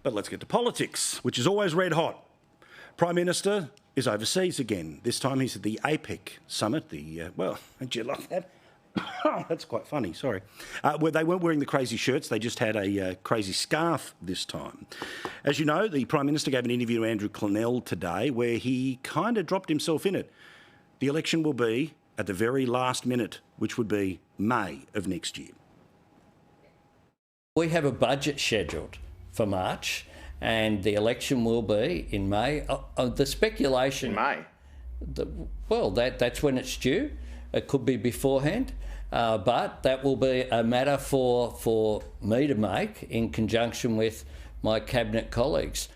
But let's get to politics, which is always red hot. Prime Minister is overseas again. This time he's at the APEC summit, well, don't you like that? That's quite funny, sorry. Where they weren't wearing the crazy shirts, they just had a crazy scarf this time. As you know, the Prime Minister gave an interview to Andrew Clennell today where he kind of dropped himself in it. The election will be at the very last minute, which would be May of next year. We have a budget scheduled for March and the election will be in May. The speculation... In May? That's when it's due. It could be beforehand, but that will be a matter for me to make in conjunction with my cabinet colleagues.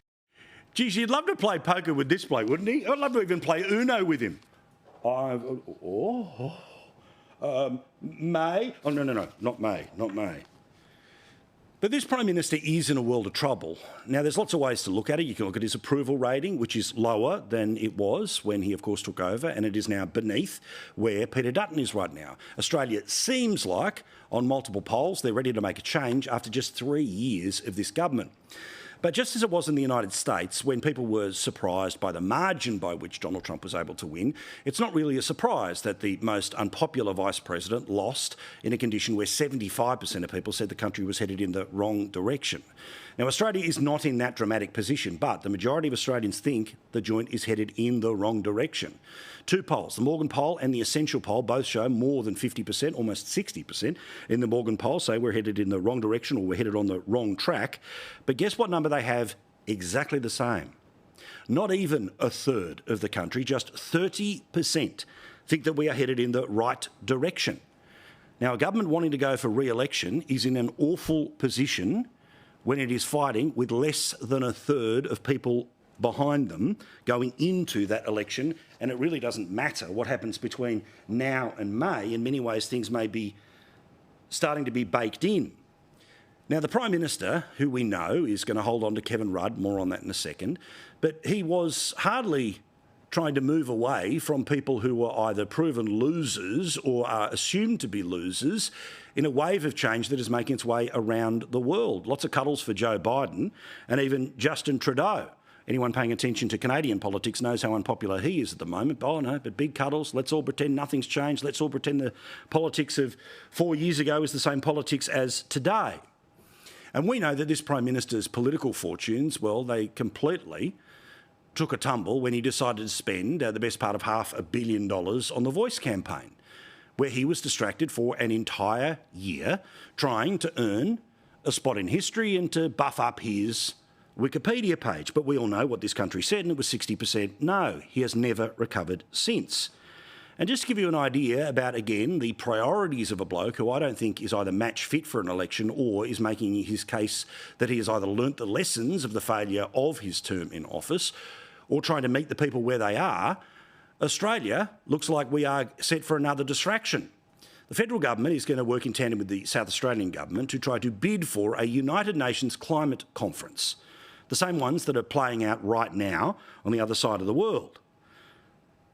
Geez, you'd love to play poker with this bloke, wouldn't he? I'd love to even play Uno with him. May? Oh, no, not May. But this Prime Minister is in a world of trouble. Now, there's lots of ways to look at it. You can look at his approval rating, which is lower than it was when he, of course, took over, and it is now beneath where Peter Dutton is right now. Australia seems like, on multiple polls, they're ready to make a change after just 3 years of this government. But just as it was in the United States, when people were surprised by the margin by which Donald Trump was able to win, it's not really a surprise that the most unpopular vice president lost in a condition where 75% of people said the country was headed in the wrong direction. Now, Australia is not in that dramatic position, but the majority of Australians think the joint is headed in the wrong direction. Two polls, the Morgan poll and the Essential poll, both show more than 50%, almost 60% in the Morgan poll say we're headed in the wrong direction or we're headed on the wrong track. But guess what number they have? Exactly the same. Not even a third of the country, just 30% think that we are headed in the right direction. Now, a government wanting to go for re-election is in an awful position when it is fighting with less than a third of people behind them going into that election, and it really doesn't matter what happens between now and May. In many ways, things may be starting to be baked in. Now, the Prime Minister, who we know is going to hold on to Kevin Rudd, more on that in a second, but he was hardly trying to move away from people who were either proven losers or are assumed to be losers in a wave of change that is making its way around the world. Lots of cuddles for Joe Biden and even Justin Trudeau. Anyone paying attention to Canadian politics knows how unpopular he is at the moment. Oh, no, but big cuddles. Let's all pretend nothing's changed. Let's all pretend the politics of 4 years ago is the same politics as today. And we know that this Prime Minister's political fortunes, well, they completely took a tumble when he decided to spend the best part of $500 million on the Voice campaign, where he was distracted for an entire year trying to earn a spot in history and to buff up his Wikipedia page. But we all know what this country said, and it was 60% no. He has never recovered since. And just to give you an idea about, again, the priorities of a bloke who I don't think is either match fit for an election or is making his case that he has either learnt the lessons of the failure of his term in office or trying to meet the people where they are, Australia looks like we are set for another distraction. The federal government is going to work in tandem with the South Australian government to try to bid for a United Nations climate conference, the same ones that are playing out right now on the other side of the world.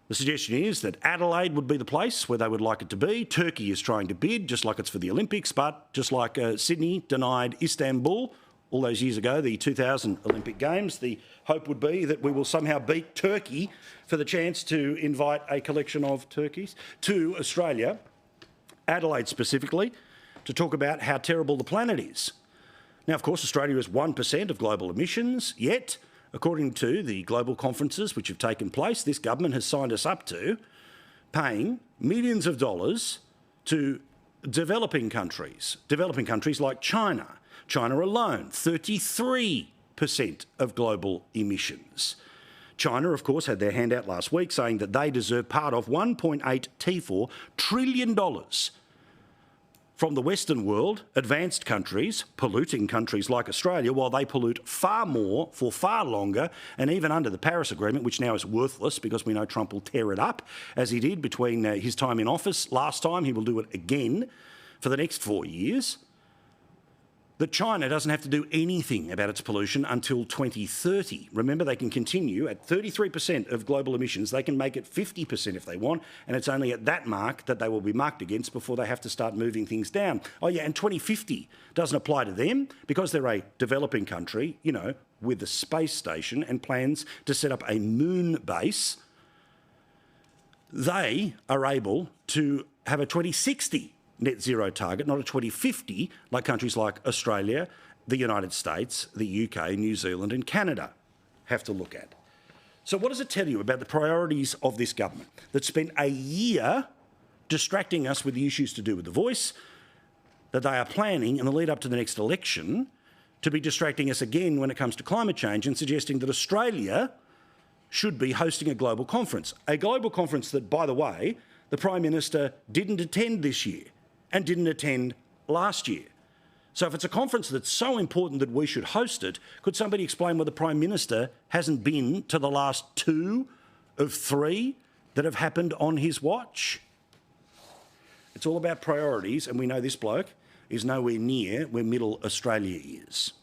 The suggestion is that Adelaide would be the place where they would like it to be. Turkey is trying to bid, just like it's for the Olympics, but just like Sydney denied Istanbul all those years ago, the 2000 Olympic Games, the hope would be that we will somehow beat Turkey for the chance to invite a collection of turkeys to Australia, Adelaide specifically, to talk about how terrible the planet is. Now, of course, Australia is 1% of global emissions, yet, according to the global conferences which have taken place, this government has signed us up to paying millions of dollars to developing countries like China. China alone, 33% of global emissions. China, of course, had their hand out last week saying that they deserve part of $1.8 trillion from the Western world, advanced countries, polluting countries like Australia, while they pollute far more for far longer, and even under the Paris Agreement, which now is worthless because we know Trump will tear it up, as he did between his time in office last time. He will do it again for the next 4 years. that China doesn't have to do anything about its pollution until 2030. Remember, they can continue at 33% of global emissions. They can make it 50% if they want, and it's only at that mark that they will be marked against before they have to start moving things down. Oh yeah, and 2050 doesn't apply to them because they're a developing country, you know, with a space station and plans to set up a moon base. They are able to have a 2060 net zero target, not a 2050 like countries like Australia, the United States, the UK, New Zealand and Canada have to look at. So what does it tell you about the priorities of this government that spent a year distracting us with the issues to do with the voice, that they are planning in the lead up to the next election to be distracting us again when it comes to climate change and suggesting that Australia should be hosting a global conference that, by the way, the Prime Minister didn't attend this year and didn't attend last year. So if it's a conference that's so important that we should host it, could somebody explain why the Prime Minister hasn't been to the last 2 of 3 that have happened on his watch? It's all about priorities, and we know this bloke is nowhere near where Middle Australia is.